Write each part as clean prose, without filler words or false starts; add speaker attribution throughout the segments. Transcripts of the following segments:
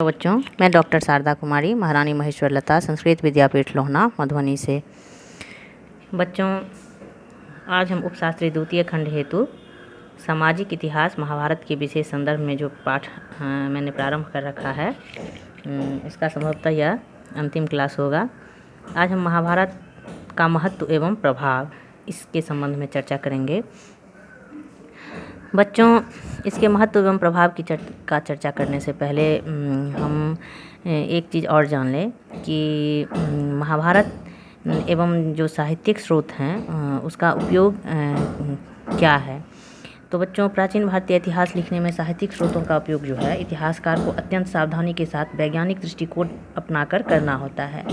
Speaker 1: तो बच्चों, मैं डॉक्टर शारदा कुमारी, महारानी महेश्वर लता संस्कृत विद्यापीठ लोहना मधुबनी से। बच्चों, आज हम उपशास्त्री द्वितीय खंड हेतु सामाजिक इतिहास महाभारत के विशेष संदर्भ में जो पाठ मैंने प्रारंभ कर रखा है, इसका संभवतः यह अंतिम क्लास होगा। आज हम महाभारत का महत्व एवं प्रभाव इसके संबंध में चर्चा करेंगे। बच्चों, इसके महत्व एवं प्रभाव की चर्चा करने से पहले हम एक चीज़ और जान लें कि महाभारत एवं जो साहित्यिक स्रोत हैं उसका उपयोग क्या है। तो बच्चों, प्राचीन भारतीय इतिहास लिखने में साहित्यिक स्रोतों का उपयोग जो है, इतिहासकार को अत्यंत सावधानी के साथ वैज्ञानिक दृष्टिकोण अपनाकर करना होता है।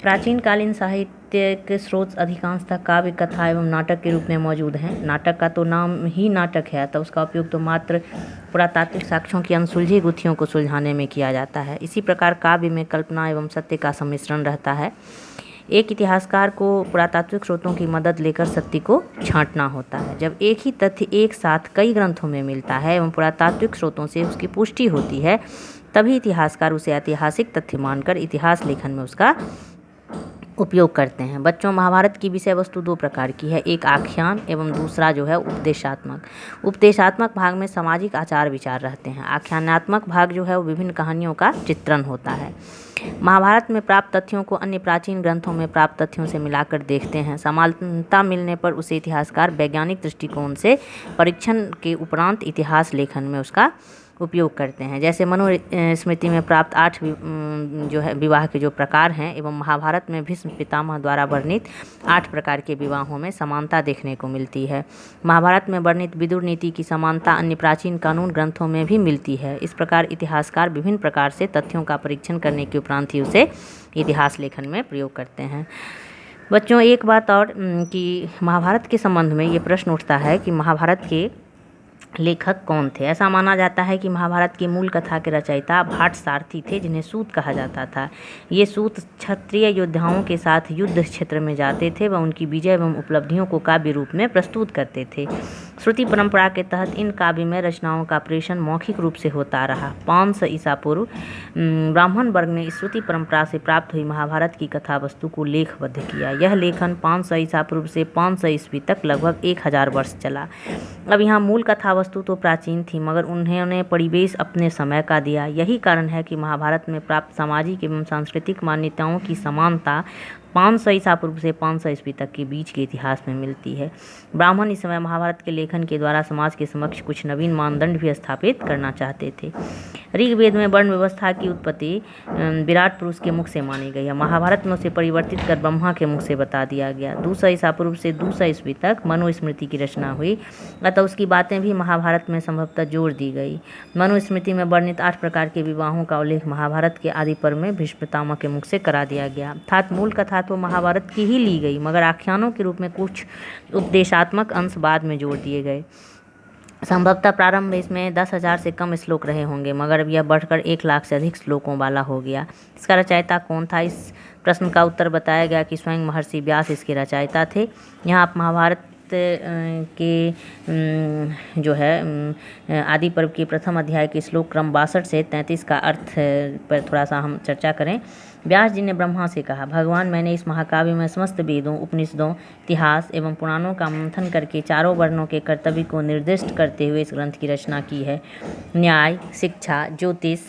Speaker 1: प्राचीन कालीन साहित्य के स्रोत अधिकांशतः काव्य, कथा एवं नाटक के रूप में मौजूद हैं। नाटक का तो नाम ही नाटक है, तो उसका उपयोग तो मात्र पुरातात्विक साक्ष्यों की अनसुलझी गुत्थियों को सुलझाने में किया जाता है। इसी प्रकार काव्य में कल्पना एवं सत्य का सम्मिश्रण रहता है। एक इतिहासकार को पुरातात्विक स्रोतों की मदद लेकर सत्य को छांटना होता है। जब एक ही तथ्य एक साथ कई ग्रंथों में मिलता है एवं पुरातात्विक स्रोतों से उसकी पुष्टि होती है, तभी इतिहासकार उसे ऐतिहासिक तथ्य मानकर इतिहास लेखन में उसका उपयोग करते हैं। बच्चों, महाभारत की विषय वस्तु दो प्रकार की है, एक आख्यान एवं दूसरा जो है उपदेशात्मक। उपदेशात्मक भाग में सामाजिक आचार विचार रहते हैं। आख्यानात्मक भाग जो है वो विभिन्न कहानियों का चित्रण होता है। महाभारत में प्राप्त तथ्यों को अन्य प्राचीन ग्रंथों में प्राप्त तथ्यों से मिलाकर देखते हैं। समानता मिलने पर उसे इतिहासकार वैज्ञानिक दृष्टिकोण से परीक्षण के उपरांत इतिहास लेखन में उसका उपयोग करते हैं। जैसे मनुस्मृति में प्राप्त 8 जो है विवाह के जो प्रकार हैं एवं महाभारत में भीष्म पितामह द्वारा वर्णित 8 प्रकार के विवाहों में समानता देखने को मिलती है। महाभारत में वर्णित विदुर नीति की समानता अन्य प्राचीन कानून ग्रंथों में भी मिलती है। इस प्रकार इतिहासकार विभिन्न प्रकार से तथ्यों का परीक्षण करने के उपरांत ही उसे इतिहास लेखन में प्रयोग करते हैं। बच्चों, एक बात और कि महाभारत के संबंध में ये प्रश्न उठता है कि महाभारत के लेखक कौन थे। ऐसा माना जाता है कि महाभारत की मूल कथा के रचयिता भाट सारथी थे, जिन्हें सूत कहा जाता था। ये सूत क्षत्रिय योद्धाओं के साथ युद्ध क्षेत्र में जाते थे व उनकी विजय एवं उपलब्धियों को काव्य रूप में प्रस्तुत करते थे। श्रुति परंपरा के तहत इन काव्य में रचनाओं का प्रेषण मौखिक रूप से होता रहा। 500 ईसा पूर्व ब्राह्मण वर्ग ने इस श्रुति परंपरा से प्राप्त हुई महाभारत की कथा वस्तु को लेखबद्ध किया। यह लेखन 500 ईसा पूर्व से 500 ईस्वी तक लगभग 1000 वर्ष चला। अब यहाँ मूल कथा वस्तु तो प्राचीन थी, मगर उन्होंने परिवेश अपने समय का दिया। यही कारण है कि महाभारत में प्राप्त सामाजिक एवं सांस्कृतिक मान्यताओं की समानता 500 ईसा पूर्व से 500 ईस्वी तक के बीच के इतिहास में मिलती है। ब्राह्मण इस समय महाभारत के लेखन के द्वारा समाज के समक्ष कुछ नवीन मानदंड भी स्थापित करना चाहते थे। ऋग्वेद में वर्ण व्यवस्था की उत्पत्ति विराट पुरुष के मुख से मानी गई है। महाभारत में उसे परिवर्तित कर ब्रह्मा के मुख से बता दिया गया। 200 ईसा पूर्व से 200 ईस्वी तक मनुस्मृति की रचना हुई, अतः उसकी बातें भी महाभारत में संभवतः जोड़ दी गई। मनुस्मृति में वर्णित 8 प्रकार के विवाहों का उल्लेख महाभारत के आदि पर्व में भीष्म पितामह के मुख से करा दिया गया। अर्थात मूल कथा तो महाभारत की ही ली गई, मगर आख्यानों के रूप में कुछ उपदेशात्मक अंश बाद में जोड़ दिए गए। संभवतः प्रारंभ में इसमें 10,000 से कम श्लोक रहे होंगे, मगर अब यह बढ़कर 1 लाख से अधिक श्लोकों वाला हो गया। इसका रचयिता कौन था? इस प्रश्न का उत्तर बताया गया कि स्वयं महर्षि व्यास इसके रचयिता थे। यहाँ आप महाभारत के जो है आदि पर्व के प्रथम अध्याय के श्लोक क्रम 62 से 33 का अर्थ पर थोड़ा सा हम चर्चा करें। व्यास जी ने ब्रह्मा से कहा, भगवान, मैंने इस महाकाव्य में समस्त वेदों, उपनिषदों, इतिहास एवं पुराणों का मंथन करके चारों वर्णों के कर्तव्य को निर्दिष्ट करते हुए इस ग्रंथ की रचना की है। न्याय, शिक्षा, ज्योतिष,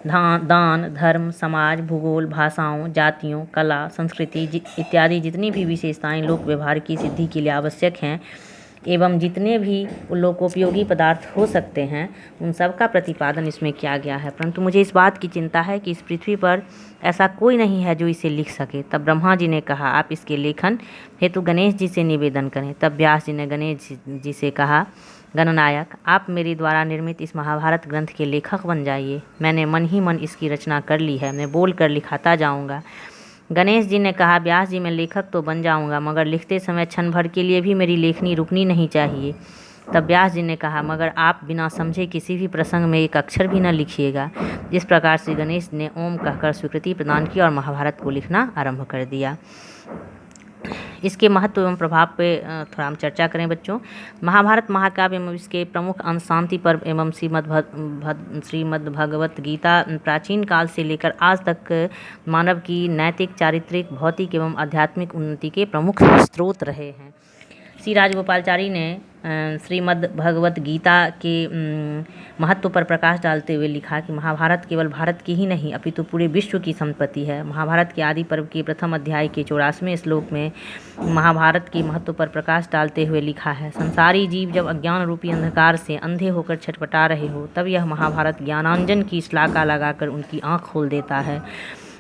Speaker 1: दान, धर्म, समाज, भूगोल, भाषाओं, जातियों, कला, संस्कृति इत्यादि जितनी भी विशेषताएं लोक व्यवहार की सिद्धि के लिए आवश्यक हैं एवं जितने भी लोकोपयोगी पदार्थ हो सकते हैं, उन सब का प्रतिपादन इसमें किया गया है। परंतु मुझे इस बात की चिंता है कि इस पृथ्वी पर ऐसा कोई नहीं है जो इसे लिख सके। तब ब्रह्मा जी ने कहा, आप इसके लेखन हेतु गणेश जी से निवेदन करें। तब व्यास जी ने गणेश जी से कहा, गणनायक, आप मेरे द्वारा निर्मित इस महाभारत ग्रंथ के लेखक बन जाइए। मैंने मन ही मन इसकी रचना कर ली है, मैं बोल कर लिखाता जाऊँगा। गणेश जी ने कहा, व्यास जी, मैं लेखक तो बन जाऊंगा, मगर लिखते समय क्षण भर के लिए भी मेरी लेखनी रुकनी नहीं चाहिए। तब व्यास जी ने कहा, मगर आप बिना समझे किसी भी प्रसंग में एक अक्षर भी न लिखिएगा। इस प्रकार से गणेश ने ओम कहकर स्वीकृति प्रदान की और महाभारत को लिखना आरंभ कर दिया। इसके महत्व एवं प्रभाव पे थोड़ा हम चर्चा करें बच्चों। महाभारत महाकाव्य एवं इसके प्रमुख अंश शांति पर्व एवं श्रीमद् भगवत गीता प्राचीन काल से लेकर आज तक मानव की नैतिक, चारित्रिक, भौतिक एवं आध्यात्मिक उन्नति के प्रमुख स्रोत रहे हैं। श्री राजगोपालचारी ने श्रीमद् भगवत गीता के महत्व पर प्रकाश डालते हुए लिखा कि महाभारत केवल भारत की ही नहीं अपितु पूरे विश्व की संपत्ति है। महाभारत के आदि पर्व के प्रथम अध्याय के 84वें श्लोक में महाभारत के महत्व पर प्रकाश डालते हुए लिखा है, संसारी जीव जब अज्ञान रूपी अंधकार से अंधे होकर छटपटा रहे हो तब यह महाभारत ज्ञानांजन की श्लाका लगाकर उनकी आँख खोल देता है।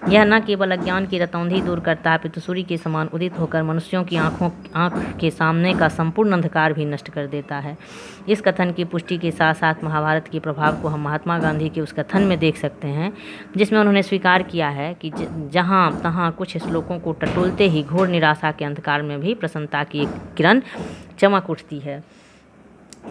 Speaker 1: यह न केवल अज्ञान की रतौंधी दूर करता है अपितु सूर्य के समान उदित होकर मनुष्यों की आँख के सामने का संपूर्ण अंधकार भी नष्ट कर देता है। इस कथन की पुष्टि के साथ साथ महाभारत के प्रभाव को हम महात्मा गांधी के उस कथन में देख सकते हैं जिसमें उन्होंने स्वीकार किया है कि जहाँ तहाँ कुछ श्लोकों को टटोलते ही घोर निराशा के अंधकार में भी प्रसन्नता की एक किरण चमक उठती है।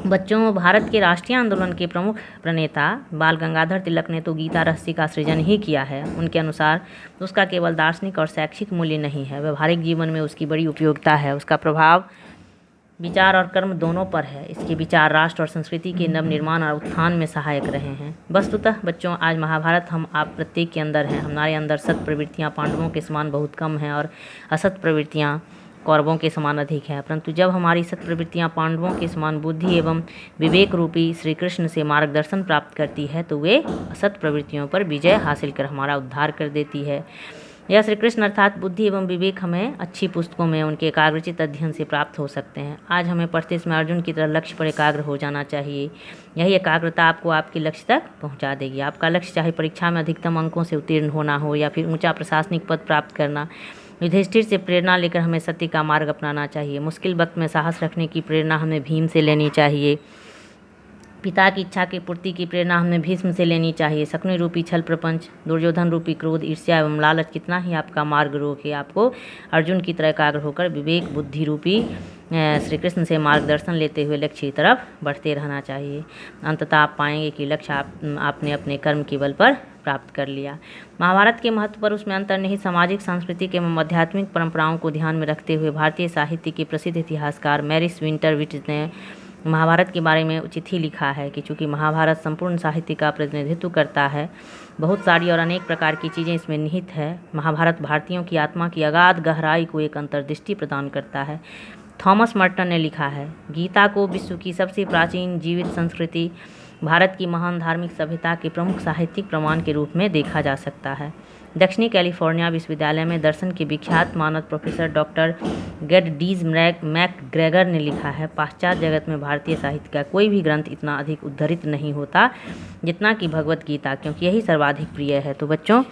Speaker 1: बच्चों, भारत के राष्ट्रीय आंदोलन के प्रमुख प्रणेता बाल गंगाधर तिलक ने तो गीता रहस्य का सृजन ही किया है। उनके अनुसार उसका केवल दार्शनिक और शैक्षिक मूल्य नहीं है, व्यवहारिक जीवन में उसकी बड़ी उपयोगिता है। उसका प्रभाव विचार और कर्म दोनों पर है। इसके विचार राष्ट्र और संस्कृति के नवनिर्माण और उत्थान में सहायक रहे हैं। वस्तुतः बच्चों, आज महाभारत हम आप प्रत्येक के अंदर हैं। हमारे अंदर सत प्रवृत्तियाँ पांडवों के समान बहुत कम हैं और असत प्रवृत्तियाँ कौरवों के समान अधिक है, परंतु जब हमारी सत प्रवृत्तियाँ पांडवों के समान बुद्धि एवं विवेक रूपी श्री कृष्ण से मार्गदर्शन प्राप्त करती है तो वे असत प्रवृत्तियों पर विजय हासिल कर हमारा उद्धार कर देती है। यह श्री कृष्ण अर्थात बुद्धि एवं विवेक हमें अच्छी पुस्तकों में उनके एकाग्रचित अध्ययन से प्राप्त हो सकते हैं। आज हमें पढ़ते समय अर्जुन की तरह लक्ष्य पर एकाग्र हो जाना चाहिए। यही एकाग्रता आपको आपके लक्ष्य तक पहुंचा देगी। आपका लक्ष्य चाहे परीक्षा में अधिकतम अंकों से उत्तीर्ण होना हो या फिर ऊंचा प्रशासनिक पद प्राप्त करना। युधिष्ठिर से प्रेरणा लेकर हमें सत्य का मार्ग अपनाना चाहिए। मुश्किल वक्त में साहस रखने की प्रेरणा हमें भीम से लेनी चाहिए। पिता की इच्छा की पूर्ति की प्रेरणा हमें भीष्म से लेनी चाहिए। शकुनी रूपी छल प्रपंच, दुर्योधन रूपी क्रोध, ईर्ष्या एवं लालच कितना ही आपका मार्ग रोके, आपको अर्जुन की तरह एकाग्र होकर विवेक बुद्धि रूपी श्री कृष्ण से मार्गदर्शन लेते हुए लक्ष्य की तरफ बढ़ते रहना चाहिए। अंततः आप पाएंगे कि लक्ष्य आपने अपने कर्म के बल पर प्राप्त कर लिया। महाभारत के महत्व पर उसमें अंतर्निहित सामाजिक, सांस्कृतिक एवं आध्यात्मिक परंपराओं को ध्यान में रखते हुए भारतीय साहित्य के प्रसिद्ध इतिहासकार मैरिस विंटरविट्ज ने महाभारत के बारे में उचित ही लिखा है कि चूँकि महाभारत संपूर्ण साहित्य का प्रतिनिधित्व करता है, बहुत सारी और अनेक प्रकार की चीज़ें इसमें निहित है। महाभारत भारतीयों की आत्मा की अगाध गहराई को एक अंतर्दृष्टि प्रदान करता है। थॉमस मर्टन ने लिखा है, गीता को विश्व की सबसे प्राचीन जीवित संस्कृति, भारत की महान धार्मिक सभ्यता के प्रमुख साहित्यिक प्रमाण के रूप में देखा जा सकता है। दक्षिणी कैलिफोर्निया विश्वविद्यालय में दर्शन के विख्यात मानद प्रोफेसर डॉक्टर गेडडीज मैकग्रेगर ने लिखा है, पाश्चात्य जगत में भारतीय साहित्य का कोई भी ग्रंथ इतना अधिक उद्धृत नहीं होता जितना कि भगवत गीता, क्योंकि यही सर्वाधिक प्रिय है। तो बच्चों,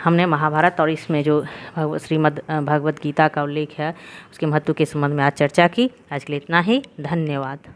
Speaker 1: हमने महाभारत और इसमें जो श्रीमद् भगवत गीता का उल्लेख है उसके महत्व के संबंध में आज चर्चा की। आज के लिए इतना ही। धन्यवाद।